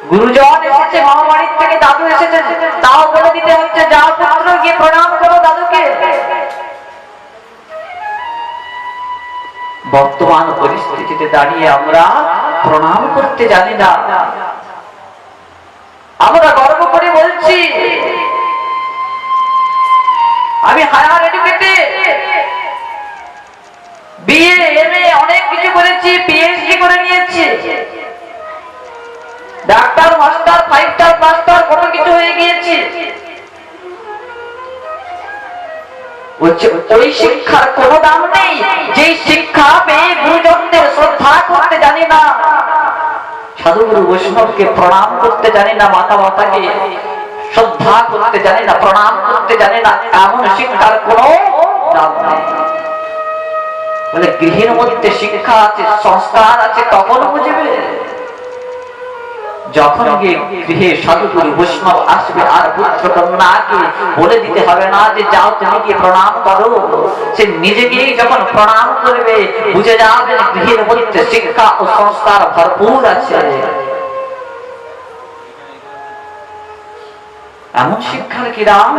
গুরুজন এসেছে, মামাবাড়ির থেকে দাদু এসেছে, তাও বলে দিতে হচ্ছে যাও পুত্র গিয়ে প্রণাম করো দাদুকে। বর্তমান পরিস্থিতিতে দাঁড়িয়ে আমরা প্রণাম করতে জানি না। আমরা গর্ব করে বলছি আমি হায়ার এডুকেটেড, বিএ এমএ অনেক কিছু করেছি, পিএইচডি করে নিয়েছি, ডাক্তার মাস্টার 5 স্টার মাস্টার কত কিছু হয়ে গিয়েছি। ওই শিক্ষার কোনো দাম নেই যে শিক্ষা পেয়ে গুরুজনদের শ্রদ্ধা করতে জানি না, সাধুগুরু বৈষ্ণবকে প্রণাম করতে জানি না, মাতা মাতাকে শ্রদ্ধা করতে জানি না, প্রণাম করতে জানি না, এমন শিক্ষার কোনো দাম নেই। বলে গৃহের মধ্যে শিক্ষা আছে, সংস্কার আছে, তখন বুঝবে যখন গিয়ে গৃহে সাধুগুরু বৈষ্ণব আসবে। আর পুত্র কন্যাকে বলে দিতে হবে না যে যাও তুমি গিয়ে প্রণাম করো, সে নিজে গিয়ে যখন প্রণাম করবে বুঝে যাবে গৃহের মধ্যে শিক্ষা ও সংস্কার ভরপুর আছে। এমন শিক্ষার কি দাম।